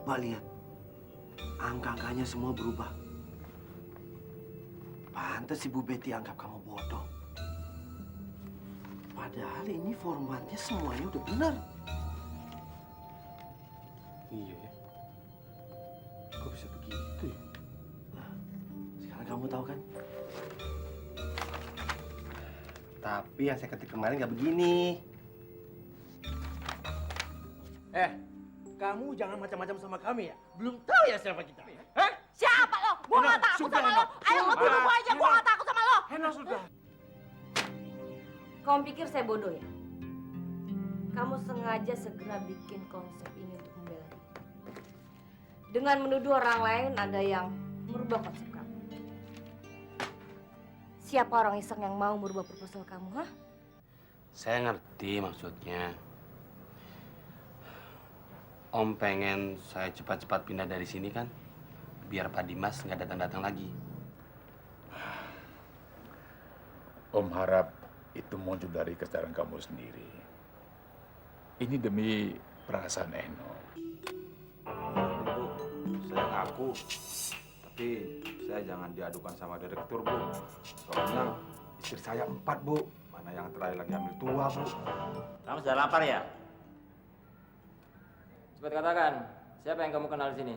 Coba lihat, angka-angkanya semua berubah. Pantes Ibu Betty anggap kamu bodoh. Padahal ini formatnya semuanya udah benar. Iya ya. Kok bisa begitu ya? Nah, sekarang kamu tahu kan? Tapi yang saya ketik kemarin nggak begini. Kamu jangan macam-macam sama kami ya. Belum tahu ya siapa kita. Hah? Siapa lo? Gua nggak takut sama lo. Ayo ngebunuh gua aja, gua nggak takut sama lo. Hena sudah. Kamu pikir saya bodoh ya? Kamu sengaja segera bikin konsep ini untuk membela diri. Dengan menuduh orang lain ada yang merubah konsep kamu. Siapa orang iseng yang mau merubah proposal kamu, hah? Saya ngerti maksudnya. Om pengen saya cepat-cepat pindah dari sini kan? Biar Pak Dimas nggak datang-datang lagi. Om harap itu muncul dari kesadaran kamu sendiri. Ini demi perasaan Eno. Bu, saya ngaku. Tapi saya jangan diadukan sama direktur, Bu. Soalnya istri saya 4, Bu. Mana yang terakhir lagi hamil tua, Bu. Kamu sudah lapar ya? Cepat katakan, siapa yang kamu kenal di sini?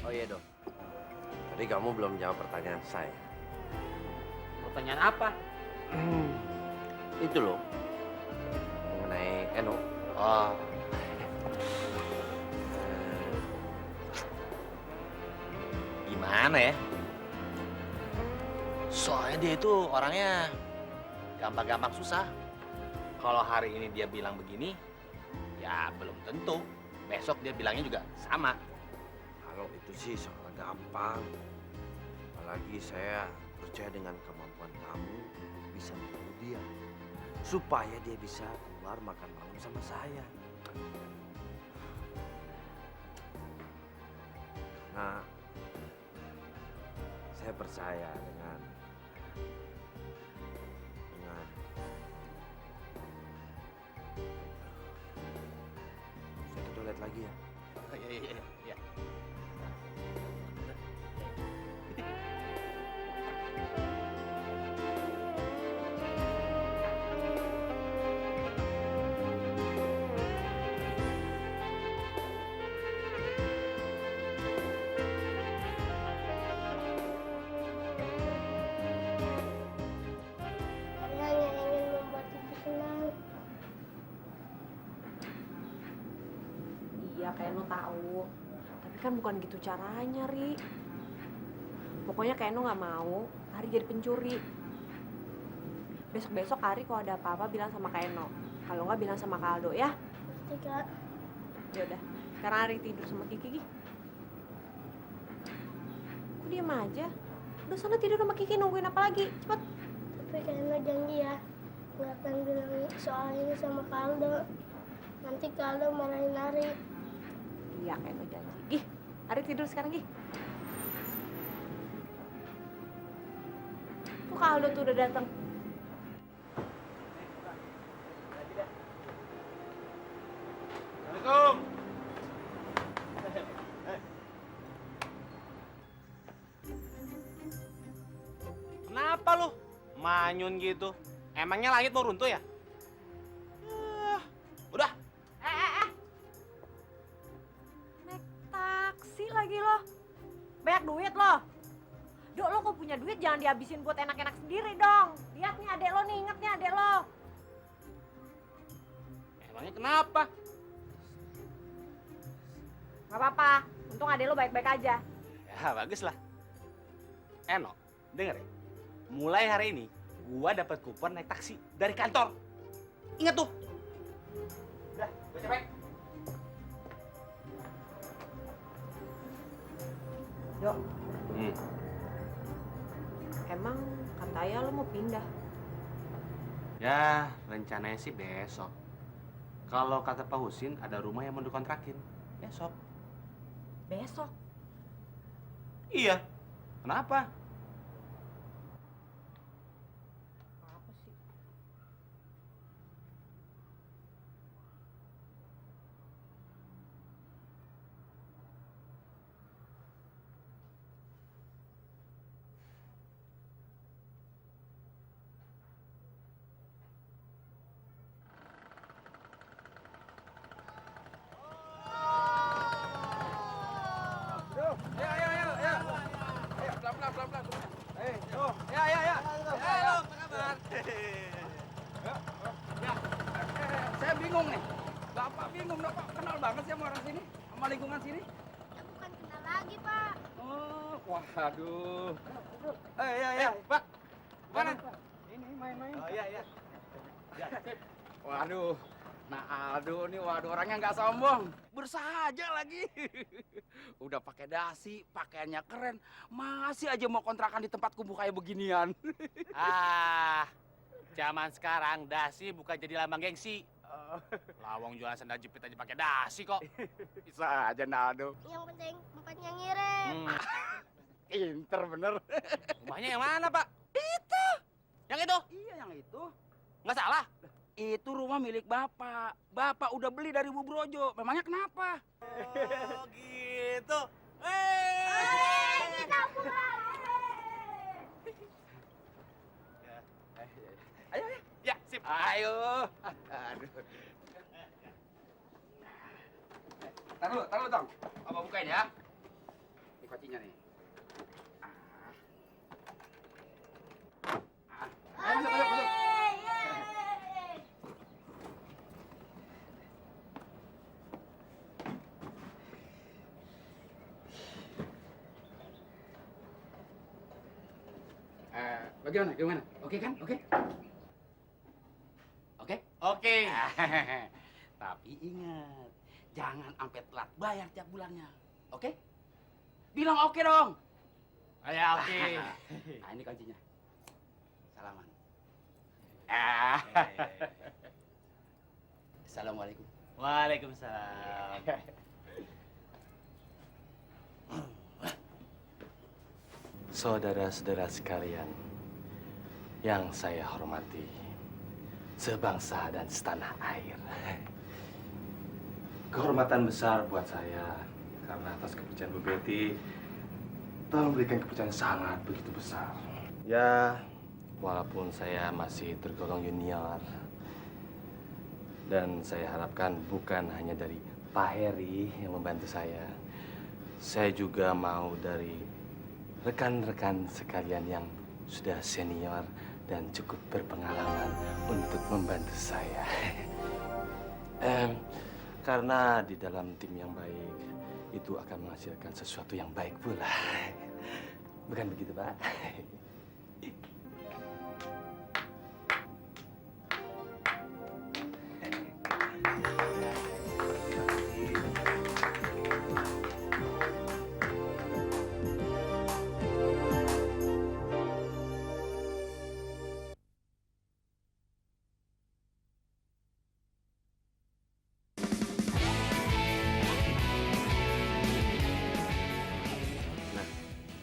Oh iya dok. Tadi kamu belum jawab pertanyaan saya. Pertanyaan apa? Itu loh. Mengenai Eno. Oh, gimana ya? Soalnya dia itu orangnya gampang-gampang susah. Kalau hari ini dia bilang begini, ya belum tentu. Besok dia bilangnya juga sama. Kalau itu sih soal gampang. Apalagi saya percaya dengan kemampuan kamu bisa membunuh dia. Supaya dia bisa keluar makan malam sama saya. Nah, saya percaya dengan saya ke toilet lagi ya. Iya. Saya hanya ingin membuat ibu senang. Iya, Keno tahu. Tapi kan bukan gitu caranya, Ri. Pokoknya Keno nggak mau Ari jadi pencuri. Besok-besok Ari kalau ada apa-apa bilang sama Keno. Kalau nggak bilang sama Kaldo ya. Pasti, Kak. Ya udah, sekarang Ari tidur sama Kiki. Kok diem aja? Udah sana tidur sama Kiki, nungguin apa lagi? Cepet. Tapi kayaknya janji ya, nggak akan bilang soal ini sama Kaldo. Nanti Kaldo marahin Ari. Iya, Keno janji. Ih, Ari tidur sekarang, Gih. Tuh Kaldo tuh udah datang. Assalamualaikum. Kenapa lu manyun gitu? Emangnya langit mau runtuh ya? Udah. Naik taksi lagi lo. Banyak duit lo. Dok, lo kok punya duit jangan dihabisin buat enak-enak sendiri dong. Lihat nih adek lo nih, inget nih adek lo. Emangnya kenapa? Gak apa-apa, untung adek lo baik-baik aja. Ya bagus lah. Eno, denger ya. Mulai hari ini, gua dapat kupon naik taksi dari kantor. Ingat tuh. Udah, gua capek. Dok, emang katanya lo mau pindah. Ya, rencananya sih besok. Kalau kata Pak Husin, ada rumah yang mau dikontrakin. Besok. Besok? Iya. Kenapa? Apa sih? Saya bingung nih. Bapak bingung, Bapak kenal banget sih sama orang sini, sama lingkungan sini. Ya bukan kenal lagi, Pak. Oh, waduh. Ya, Pak. Mana? Ini main-main. Oh, iya. Waduh. Nah, Aldo nih, waduh orangnya nggak sombong. Bersahaja lagi. Udah pakai dasi, pakaiannya keren. Masih aja mau kontrakan di tempat kumuh kayak beginian. Zaman sekarang dasi bukan jadi lambang gengsi. Lawang jualan sandal jepit aja pakai dasi kok. Bisa aja, Naldo. Yang penting tempatnya ngirim. Pinter bener. Rumahnya yang mana, Pak? Itu. Yang itu? Iya, yang itu. Nggak salah. Itu rumah milik Bapak. Bapak udah beli dari Bu Brojo. Memangnya kenapa? Oh, gitu. Kita pulang. Ayo. Ya, sip. Ayo. Aduh. Taruh, Tong. Apa bukain ya? Ini kuncinya nih. Ayo, masuk. Bagaimana? Gimana? Oke kan? Oke? Oke? Oke. Tapi ingat, jangan sampai telat bayar tiap bulannya. Oke? Bilang oke dong. Ya oke. Nah, ini kuncinya. Salaman. Assalamualaikum. Waalaikumsalam. Saudara-saudara sekalian yang saya hormati, sebangsa dan setanah air. Kehormatan besar buat saya karena atas kepercayaan Bu Betty telah memberikan kepercayaan sangat begitu besar. Ya, walaupun saya masih tergolong junior, dan saya harapkan bukan hanya dari Pak Heri yang membantu saya juga mau dari rekan-rekan sekalian yang sudah senior dan cukup berpengalaman untuk membantu saya. Karena di dalam tim yang baik itu akan menghasilkan sesuatu yang baik pula. Bukan begitu, Pak?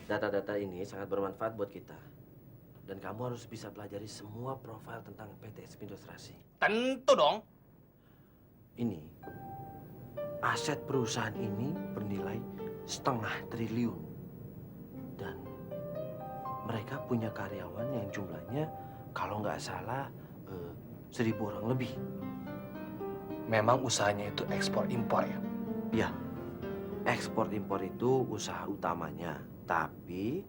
Data-data ini sangat bermanfaat buat kita. Dan kamu harus bisa pelajari semua profil tentang PT Spindostrasi. Tentu dong. Ini, aset perusahaan ini bernilai 0,5 triliun. Dan mereka punya karyawan yang jumlahnya kalau nggak salah 1.000 orang lebih. Memang usahanya itu ekspor impor ya? Ya, ekspor impor itu usaha utamanya. Tapi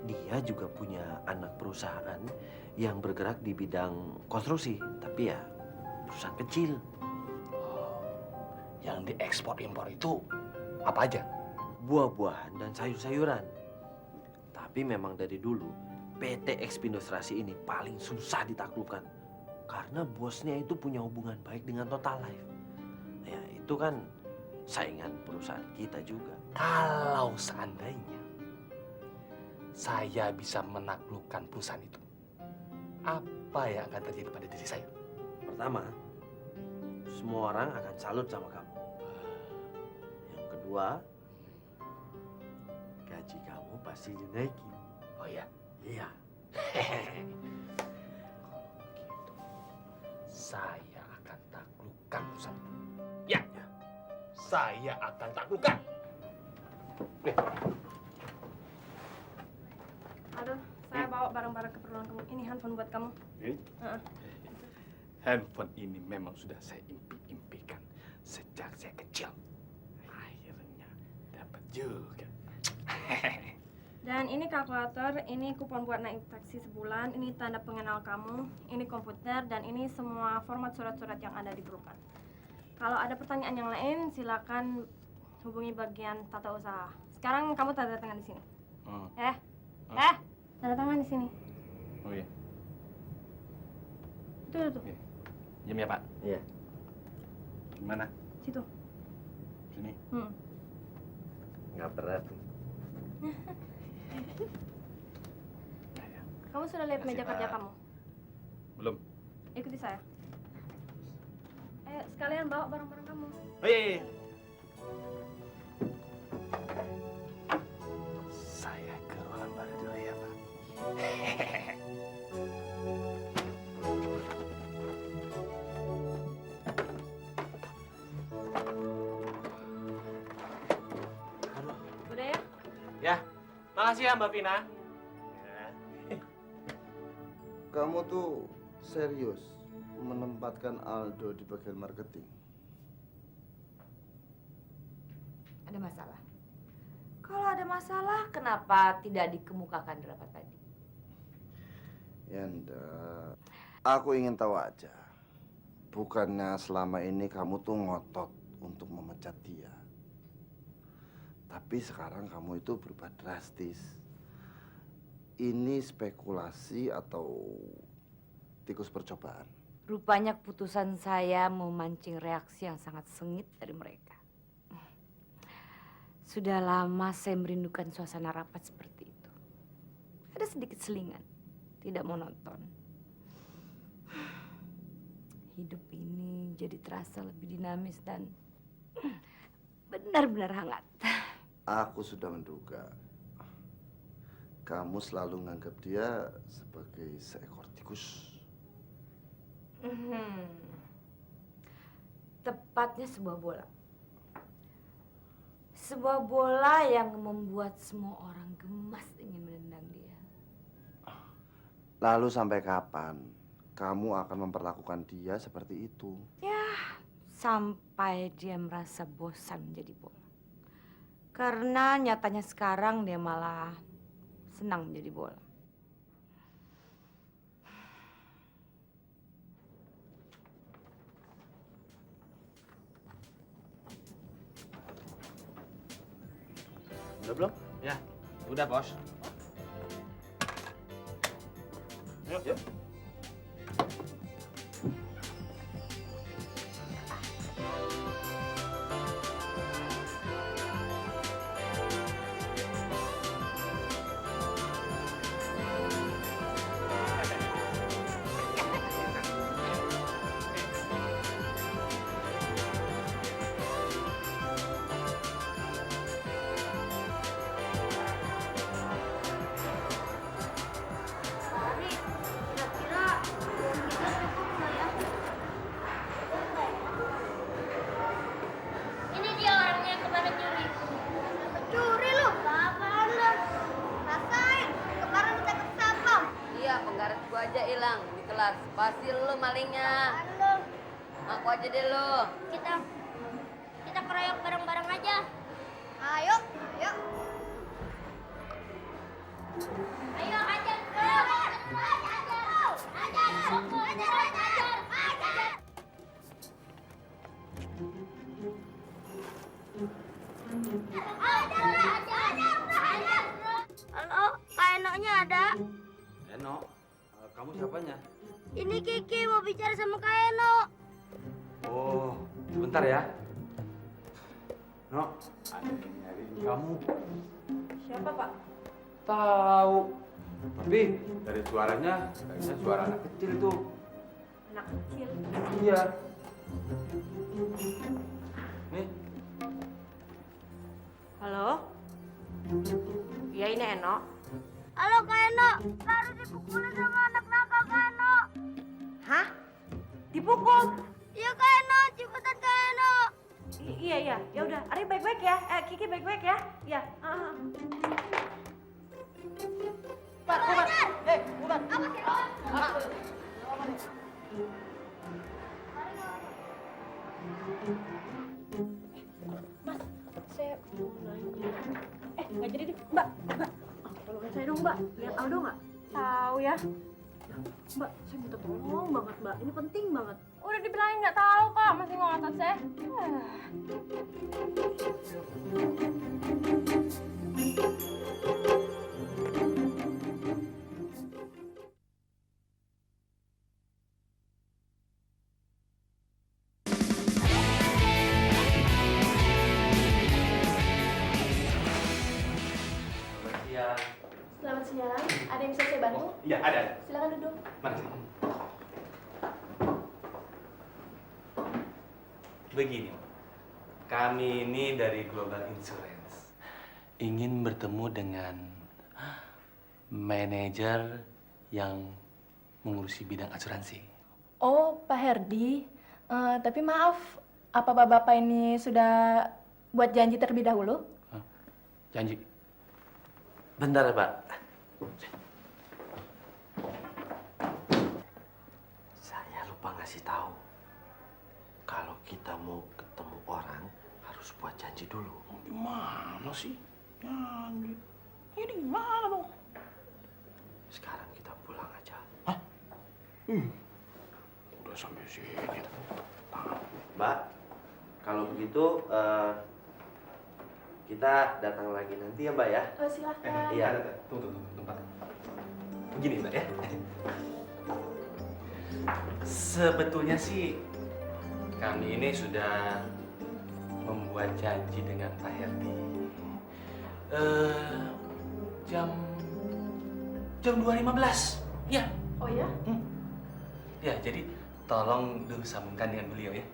dia juga punya anak perusahaan yang bergerak di bidang konstruksi. Tapi ya perusahaan kecil. Yang diekspor impor itu apa aja? Buah-buahan dan sayur-sayuran. Tapi memang dari dulu PT Expindostrasi ini paling susah ditaklukkan. Karena bosnya itu punya hubungan baik dengan Total Life. Ya itu kan saingan perusahaan kita juga. Kalau seandainya saya bisa menaklukkan perusahaan itu, apa yang akan terjadi pada diri saya? Pertama, semua orang akan salut sama kamu. Yang kedua, gaji kamu pasti dinaikin. Oh ya? Iya. Kalau begitu, saya akan taklukkan perusahaan itu. Ya, saya akan taklukkan. Aduh, saya bawa barang-barang keperluan kamu. Ini handphone buat kamu. Handphone ini memang sudah saya impi-impikan sejak saya kecil. Akhirnya dapat juga. Dan ini kalkulator, ini kupon buat naik taksi sebulan, ini tanda pengenal kamu, ini komputer, dan ini semua format surat-surat yang ada diperlukan. Kalau ada pertanyaan yang lain, silakan hubungi bagian tata usaha. Sekarang kamu tanda tangan di sini. Tanda tangan di sini. Oh iya. Tuh. Jam ya, Pak? Iya. Gimana? Situ. Sini. Nggak berat. Kamu sudah lihat meja Pak. kerja kamu? Belum. Ikuti saya. Ayo, sekalian bawa barang-barang kamu. Oh iya. Saya ke ruangan baru dulu ya, Pak. Udah ya? Ya. Makasih ya, Mbak Vina. Kamu tuh serius menempatkan Aldo di bagian marketing? Ada masalah. Kalau ada masalah, kenapa tidak dikemukakan di rapat tadi? Yanda, aku ingin tahu aja. Bukannya selama ini kamu tuh ngotot untuk memecat dia. Tapi sekarang kamu itu berubah drastis. ini spekulasi atau tikus percobaan? Rupanya keputusan saya memancing reaksi yang sangat sengit dari mereka. Sudah lama saya merindukan suasana rapat seperti itu. Ada sedikit selingan, tidak monoton. Hidup ini jadi terasa lebih dinamis dan benar-benar hangat. Aku sudah menduga. Kamu selalu menganggap dia sebagai seekor tikus. Tepatnya sebuah bola. Sebuah bola yang membuat semua orang gemas ingin menendang dia. Lalu sampai kapan kamu akan memperlakukan dia seperti itu? Ya, sampai dia merasa bosan menjadi bola. Karena nyatanya sekarang dia malah senang menjadi bola. Udah belum? Ya, udah bos. Yuk. Hari, kira-kira kita cukup nggak ya? Ini dia orangnya yang kemarin nyuri. Curi lu? Apaan lu? Rasain, kemarin ditangkap satpam. Iya, penggaris gua aja hilang di kelas. Pasti lu malingnya. Apaan lu? Aku aja deh lu. Kita keroyok bareng-bareng aja. Ayo, ayo. Ayo, ajar. Halo, Kak Eno-nya ada? Eno, kamu siapanya? Ini Kiki mau bicara sama Kak Eno. Oh, sebentar ya. No, ada yang nyariin kamu. Siapa, Pak? Tahu. Tapi dari suaranya kayaknya suara anak kecil tuh. Anak kecil. Iya. Nih, Halo? Ya, ini Eno. Halo Kak Eno, baru dipukulin sama anak nakal Kak Eno. Hah? Dipukul? Iya Kak Eno, cepetan Kak Eno. Iya. Ya udah, Ari baik-baik ya. Kiki baik-baik ya. Ya. Bukan. Apa sih lo? Mas, saya mau nanya. Nggak jadi deh. Mbak. Tolongin saya dong, Mbak. Lihat Aldo nggak? Tahu ya. Mbak, saya minta tolong banget, Mbak. Ini penting banget. Udah dibilangin nggak tahu, Kak. Masih ngotot saya. Selamat siang. Ada yang bisa saya bantu? Iya, ada. Silakan duduk. Mana sih? Begini, kami ini dari Global Insurance ingin bertemu dengan manajer yang mengurusi bidang asuransi. Oh, Pak Herdi. Tapi maaf, apa Bapak ini sudah buat janji terlebih dahulu? Janji. Bentar, Pak. Saya lupa ngasih tahu. Kalau kita mau ketemu orang, harus buat janji dulu. Gimana sih? Janji. Ini gimana dong? Sekarang kita pulang aja. Udah sampai sini. Mbak, kalau begitu kita datang lagi nanti ya, Mbak ya? Oh, silahkan. Iya. Tunggu, Pak. Begini Mbak ya. Sebetulnya sih kami ini sudah membuat janji dengan Pak Herdi. Jam 2.15. Ya. Oh ya? Ya, jadi tolong sambungkan dengan beliau ya.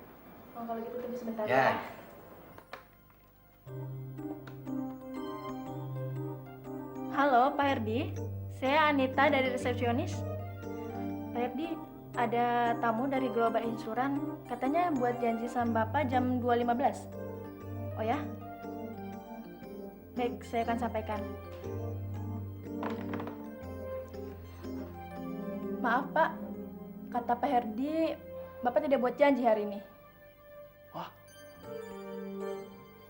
Oh, kalau gitu tunggu sebentar Ya. ya. Halo, Pak Herdi. Saya Anita dari resepsionis. Pak Herdi, ada tamu dari Global Insurance. Katanya buat janji sama Bapak jam 2.15. Oh ya? Baik, saya akan sampaikan. Maaf, Pak. Kata Pak Herdi, Bapak tidak buat janji hari ini.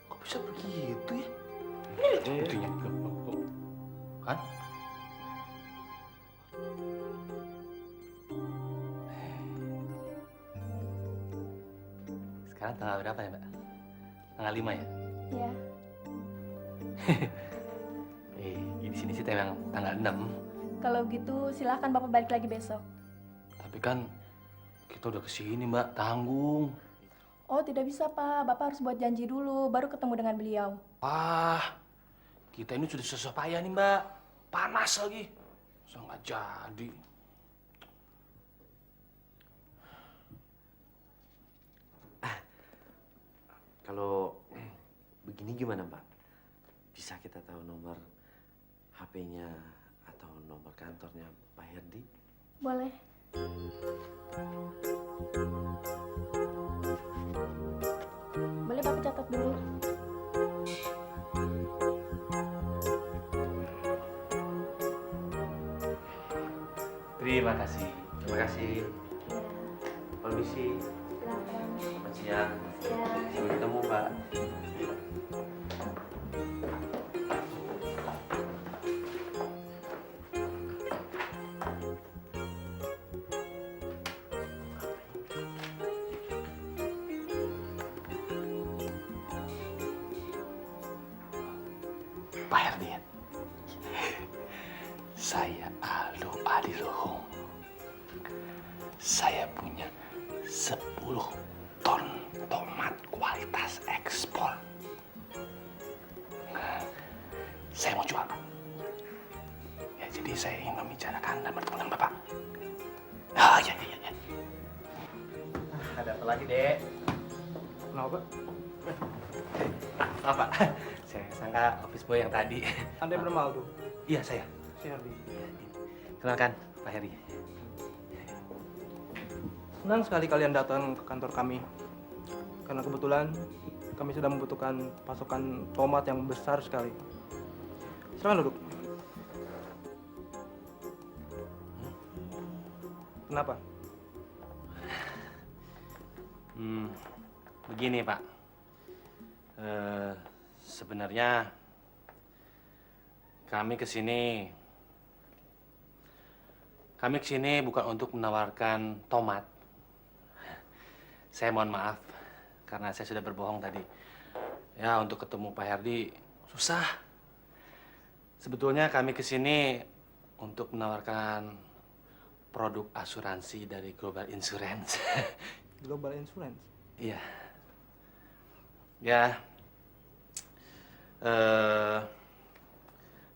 Kok bisa begitu ya? Buktinya. Kan? Sekarang tanggal berapa ya, Mbak? Tanggal 5 ya? Iya. Di sini sih memang tanggal 6. Kalau gitu silahkan Bapak balik lagi besok. Tapi kan kita udah kesini, Mbak. Tanggung. Oh, tidak bisa, Pak. Bapak harus buat janji dulu, baru ketemu dengan beliau. Kita ini sudah susah payah nih, Mbak. Panas lagi. Masa nggak jadi. Kalau begini gimana, Mbak? Bisa kita tahu nomor HP-nya atau nomor kantornya Pak Herdi? Boleh. Boleh Bapak catat dulu. Terima kasih. Terima kasih. Permisi. Selamat siang. Sampai ketemu, Pak. Pak Herdi, saya Aldo Adilohong. Saya punya 10 ton tomat kualitas ekspor. Saya mau jual, Pak. Ya, jadi saya ingin membicarakan dan bertemu dengan Bapak. Ya. Ada apa lagi, Dek? Kenapa, Pak? Maaf, Pak. Saya sangka office boy yang tadi. Anda yang bernama Aldo? Iya, saya. Saya Herdi. Kenalkan, Pak Heri. Senang sekali kalian datang ke kantor kami. Karena kebetulan kami sedang membutuhkan pasokan tomat yang besar sekali. Silakan duduk. Kenapa? Begini, Pak. Sebenarnya kami kesini bukan untuk menawarkan tomat. Saya mohon maaf karena saya sudah berbohong tadi. Ya, untuk ketemu Pak Herdi susah. Sebetulnya kami kesini untuk menawarkan produk asuransi dari Global Insurance. Global Insurance? Iya. Ya.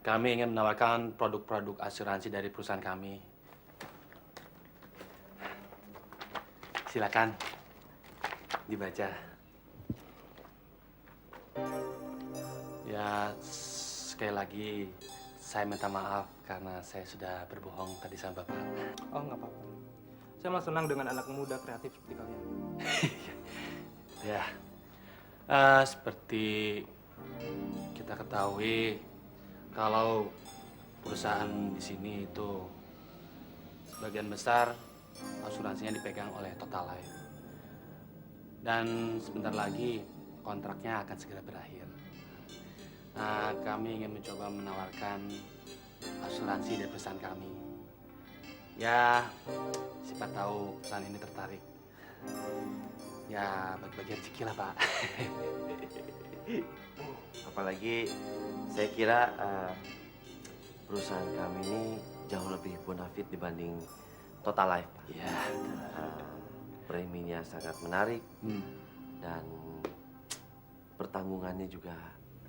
Kami ingin menawarkan produk-produk asuransi dari perusahaan kami. Silakan dibaca. Ya, sekali lagi saya minta maaf karena saya sudah berbohong tadi sama Bapak. Oh, nggak apa-apa. Saya malah senang dengan anak muda kreatif seperti kalian. Ya, seperti kita ketahui kalau perusahaan di sini itu sebagian besar asuransinya dipegang oleh Total Life. Dan sebentar lagi kontraknya akan segera berakhir. Nah, kami ingin mencoba menawarkan asuransi dari perusahaan kami. Ya, siapa tahu perusahaan ini tertarik. Ya, bagi-bagi rezeki lah, Pak. Apalagi saya kira perusahaan kami ini jauh lebih bonafit dibanding Total Life, Pak. Ya. Preminya sangat menarik Hmm. dan pertanggungannya juga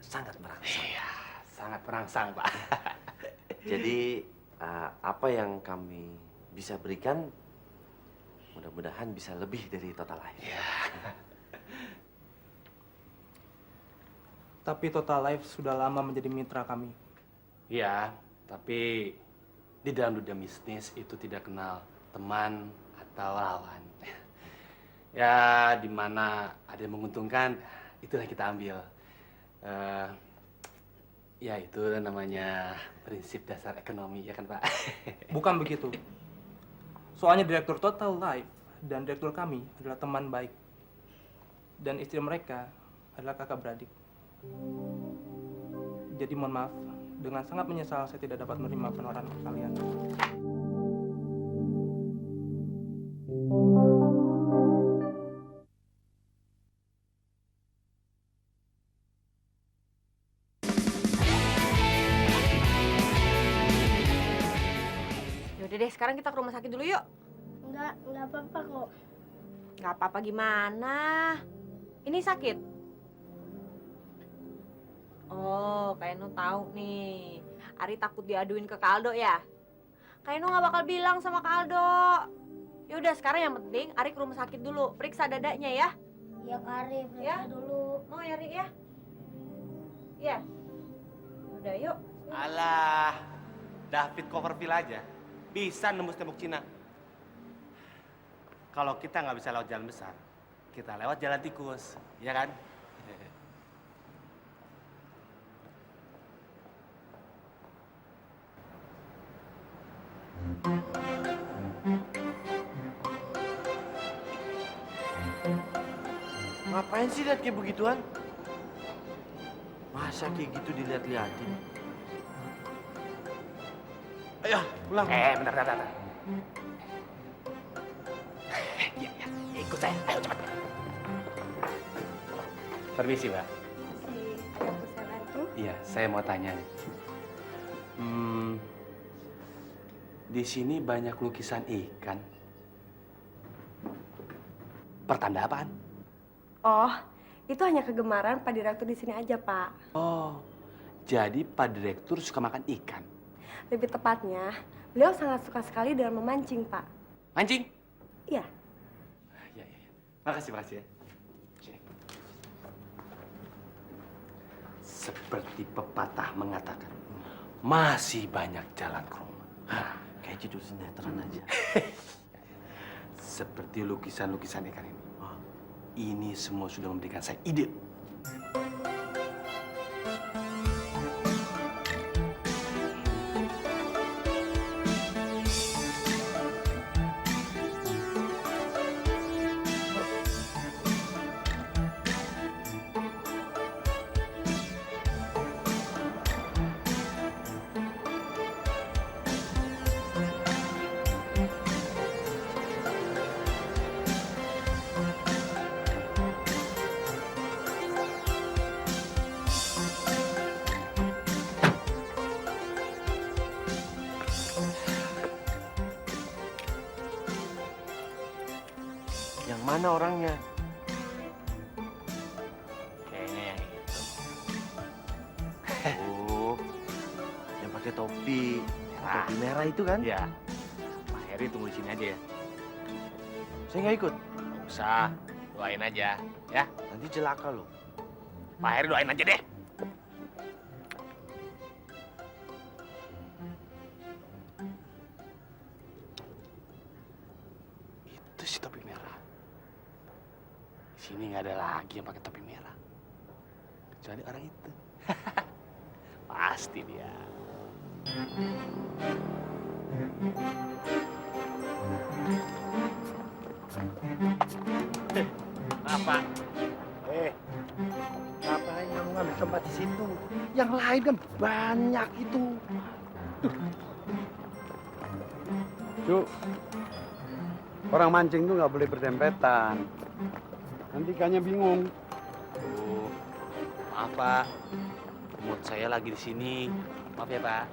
sangat merangsang. Iya, sangat merangsang, Pak. Jadi apa yang kami bisa berikan mudah-mudahan bisa lebih dari Total Life. Ya. Tapi Total Life sudah lama menjadi mitra kami. Iya, tapi di dalam dunia bisnis itu tidak kenal teman atau lawan. Ya, di mana ada yang menguntungkan, itulah kita ambil. Ya, itu namanya prinsip dasar ekonomi, ya kan, Pak? Bukan begitu. Soalnya direktur Total Life dan direktur kami adalah teman baik. Dan istri mereka adalah kakak beradik. Jadi mohon maaf, dengan sangat menyesal saya tidak dapat menerima penawaran kalian. Yaudah deh, sekarang kita ke rumah sakit dulu yuk. Enggak apa-apa kok. Nggak apa-apa gimana? Ini sakit? Oh, kayak nu tahu nih. Ari takut diaduin ke Kaldo ya? Kayak nu nggak bakal bilang sama Kaldo. Yaudah, sekarang yang penting Ari ke rumah sakit dulu. Periksa dadanya ya. Ya Kari, periksa Ya. dulu. Mau ya, Ri ya? Iya. Udah, yuk. Alah, David Copperfield aja bisa nembus tembok Cina. Kalau kita nggak bisa lewat jalan besar, kita lewat jalan tikus, ya kan? Ngapain sih lihat kayak begituan? Masa kayak gitu dilihat-liatin? Ayo, pulang. Bentar. Iya, ikut saya. Ayo cepat. Permisi, Pak. Ada yang bisa bantu? Iya, saya mau tanya nih. Di sini banyak lukisan ikan. Pertanda apaan? Oh, itu hanya kegemaran Pak Direktur di sini aja, Pak. Oh, jadi Pak Direktur suka makan ikan. Lebih tepatnya, beliau sangat suka sekali dengan memancing, Pak. Mancing? Iya. Iya. Makasih ya. Cek. Seperti pepatah mengatakan, masih banyak jalan ke rumah. Kayak judul sinetron aja. Seperti lukisan-lukisan ikan ini. Ini semua sudah memberikan saya ide. Yang mana orangnya? Kayaknya yang itu. Oh, yang pakai topi. Merah. Topi merah itu kan? Iya. Pak Heri tunggu di sini aja ya. Saya nggak ikut. Nggak usah, doain aja, ya. Nanti celaka loh. Pak Heri doain aja deh. Itu si topi merah. Di sini nggak ada lagi yang pakai topi merah. Kecuali orang itu. Pasti dia. Apa? Ngapain kamu ngambil tempat di situ? Yang lain kan banyak itu. Cuk, orang mancing tuh nggak boleh berdempetan. Nanti ikannya bingung. Bu, maaf Pak. Mood saya lagi di sini. Maaf ya Pak.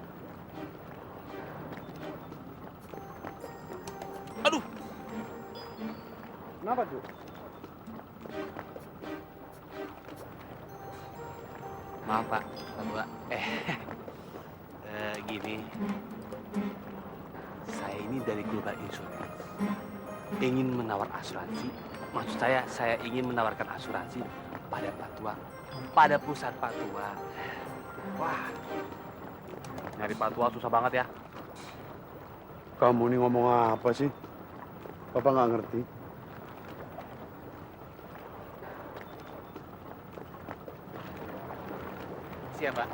Kenapa tuh? Maaf Pak, Tua. Gini. Saya ini dari Global Insurance. Ingin menawar asuransi. Maksud saya ingin menawarkan asuransi pada Pak Tua. Pada perusahaan Pak Tua. Wah, nyari Pak Tua susah banget ya. Kamu ini ngomong apa sih? Papa nggak ngerti. Siap, Pak.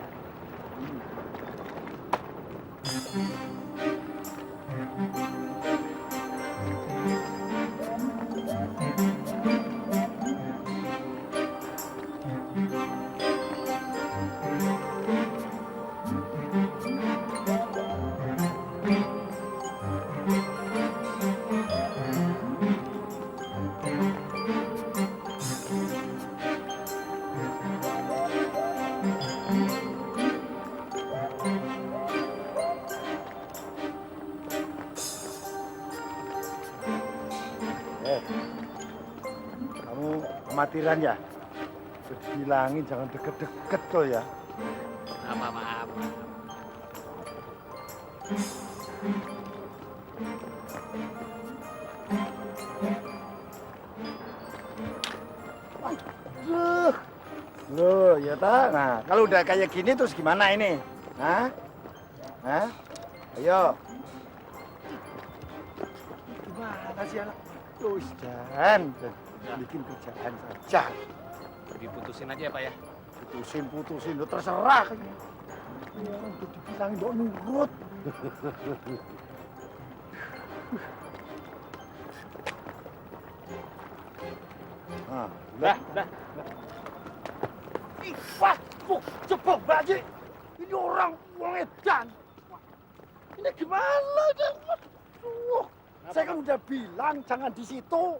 Kamu amatiran ya? Bilangin jangan deket-deket loh ya. Maaf. Loh, ya tak. Nah, kalau udah kayak gini terus gimana ini? Hah? Hah? Ayo. Gimana sih anak? Terus jangan bikin kerjaan saja. Diputusin aja ya Pak ya. Putusin, lo terserah. Ya, udah dibilangin dok nurut. Nah, udah. Wah, cepet banget. Ini orang edan. Ini gimana kan? Saya kan udah bilang jangan di situ.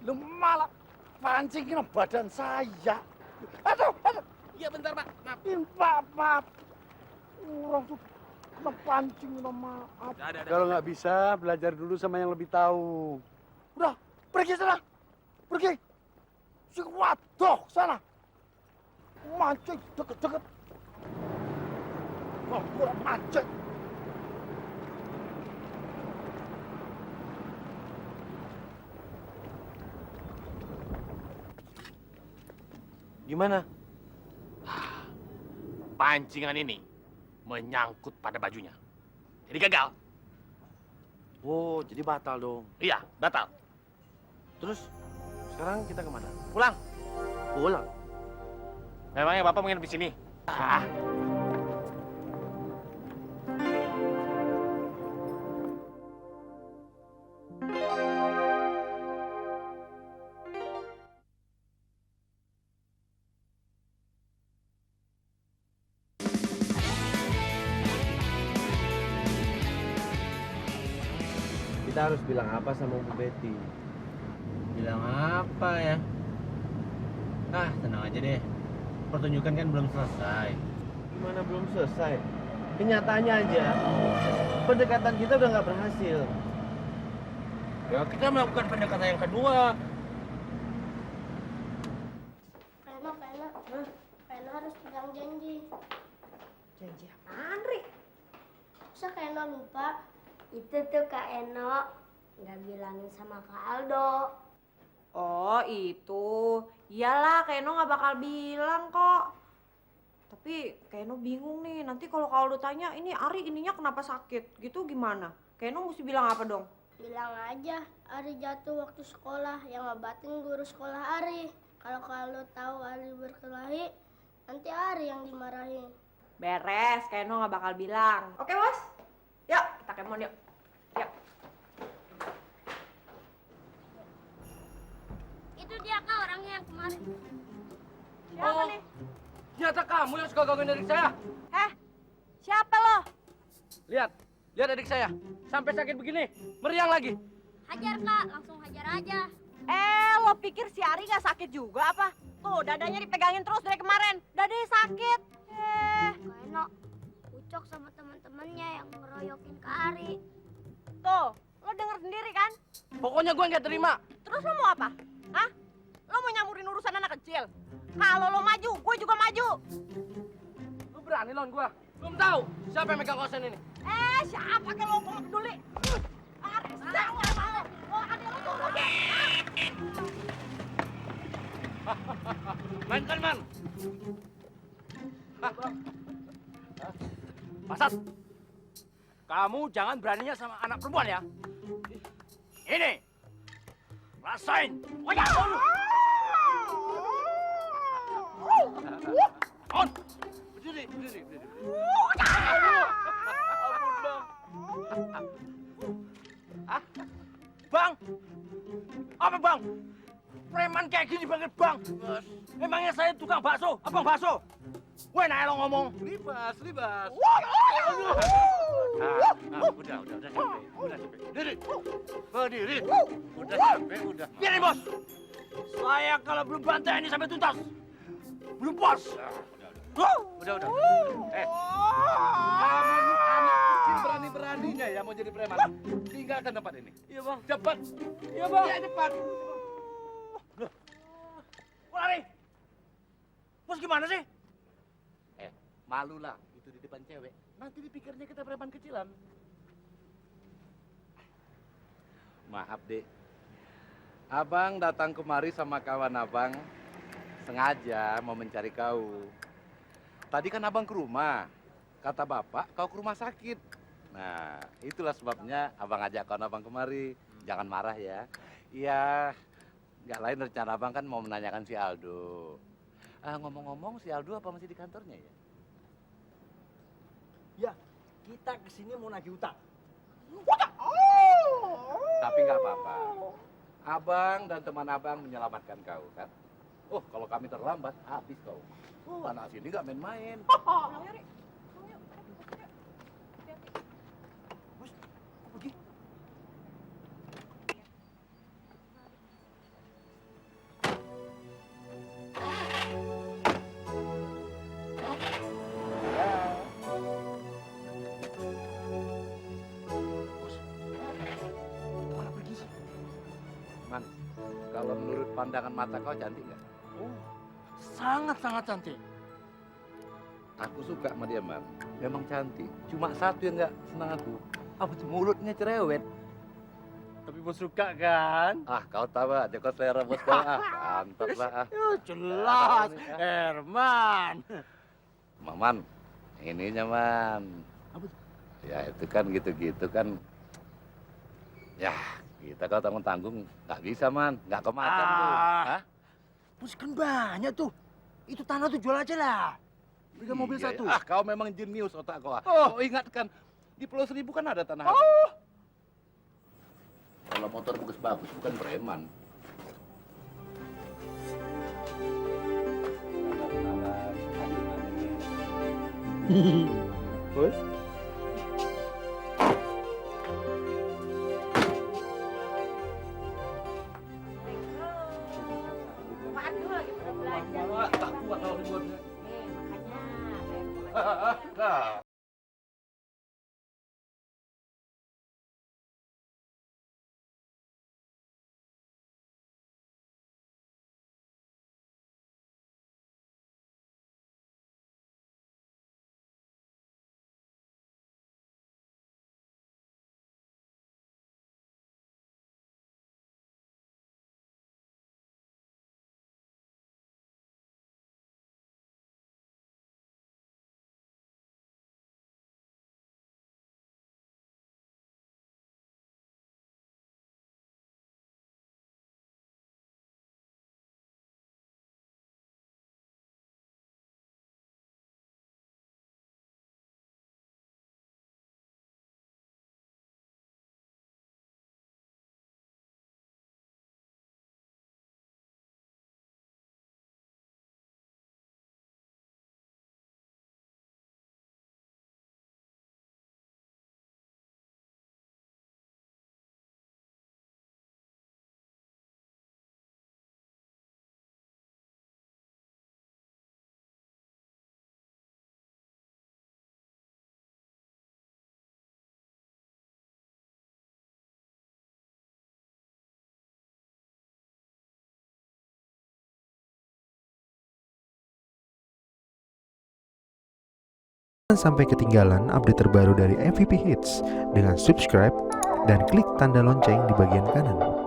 Lu malah pancingin badan saya. Aduh. Iya bentar Pak. Maaf. Orang tuh kena pancing, kena maaf. Kalau nggak bisa, belajar dulu sama yang lebih tahu. Udah, pergi sana. Pergi. Si waduh sana. Mancing deket-deket. Wah, kurang mancing. Gimana? Pancingan ini menyangkut pada bajunya. Jadi gagal. Oh, jadi batal dong. Iya, batal. Terus sekarang kita kemana? Pulang. Pulang. Memangnya Bapak menginap di sini? Ah. Kita harus bilang apa sama Bu Betty? Bilang apa ya? Ah, tenang aja deh. Pertunjukan kan belum selesai. Gimana belum selesai? Kenyataannya aja, pendekatan kita udah nggak berhasil. Ya, kita melakukan pendekatan yang kedua. Kayaknya harus pegang janji. Janji apaan, Ri? Masa Kayaknya lupa? Itu tuh Kak Eno nggak bilangin sama Kak Aldo. Oh, itu. Iyalah, Keno nggak bakal bilang kok. Tapi Keno bingung nih. Nanti kalau Aldo tanya, ini Ari ininya kenapa sakit? Gitu gimana? Keno mesti bilang apa dong? Bilang aja, Ari jatuh waktu sekolah. Yang ngobatin guru sekolah Ari. Kalau Aldo tahu Ari berkelahi, nanti Ari yang dimarahin. Beres, Keno nggak bakal bilang. Oke, Bos? Yuk, kita kemon yuk. Yuk. Itu dia Kak orangnya yang kemarin. Siapa nih? Ternyata kamu yang suka gangguin adik saya. Siapa lo? Lihat adik saya. Sampai sakit begini, meriang lagi. Hajar Kak, langsung hajar aja. Lo pikir si Ari nggak sakit juga apa? Tuh, dadanya dipegangin terus dari kemarin. Dadanya sakit. Kak Eno, Ucok sama teman-temannya yang ngeroyokin Kak Ari. Tuh, lo Lo denger sendiri kan? Pokoknya gue nggak terima. Terus lo mau apa? Hah? Lo mau nyamurin urusan anak kecil? Kalau lo maju, gue juga maju. Lu berani lawan gue? Belum tahu siapa yang megang kosan ini. Siapa kalau lo mau peduli? Aris, oh, ada lo turun. Mainkan, Man. Pasat, kamu jangan beraninya sama anak perempuan ya. Ini, rasain. On, berdiri. Ampun, Bang. Bang, apa Bang? Preman kayak gini banget Bang. Emangnya saya tukang bakso, abang bakso? Weh, nah lo ngomong. Libas. Udah sampai. Berdiri. Udah sampai. Biarin bos. Saya kalau belum bantai ini sampai tuntas. Belum bos. Udah. Kamu ini anak kecil berani-beraninya ya mau jadi preman. Tinggalkan tempat ini. Iya Bang. Cepat. Iya Bang. Iya cepat. Lari. Bos gimana sih? Malu lah itu di depan cewek. Nanti dipikirnya kita preman kecilan. Maaf, Dek. Abang datang kemari sama kawan abang sengaja mau mencari kau. Tadi kan abang ke rumah. Kata bapak kau ke rumah sakit. Nah, itulah sebabnya abang ajak kawan abang kemari. Jangan marah ya. Iya, nggak lain rencana abang kan mau menanyakan si Aldo. Ngomong-ngomong si Aldo apa masih di kantornya ya? Ya, kita kesini mau nagih utang. Tapi nggak apa-apa. Abang dan teman abang menyelamatkan kau kan. Oh, kalau kami terlambat, habis kau. Oh, anak sini nggak main-main. Man, kalau menurut pandangan mata kau cantik nggak? Oh, sangat cantik. Aku suka sama dia, Man. Memang cantik. Cuma satu yang nggak senang aku. Apa sih mulutnya cerewet. Tapi bos suka kan? Kau tahu aja kau selera bos kau. Mantap lah. Jelas, Herman. Maman, ininya Man. Ya itu kan gitu-gitu kan. Ya, kita kalau tanggung-tanggung nggak bisa Man, nggak kemakan tuh. Hah? Bos kan banyak tuh. Itu tanah tuh jual aja lah. Beli mobil Iya, satu. kau memang jenius otak kau. Oh. Kau ingatkan di Pulau Seribu kan ada tanah. Kalau motor bagus-bagus bukan preman. Bos? Waduh, lagi pada belajar. Tak kuat kalau ributnya. Makanya. sampai ketinggalan update terbaru dari MVP Hits dengan subscribe dan klik tanda lonceng di bagian kanan.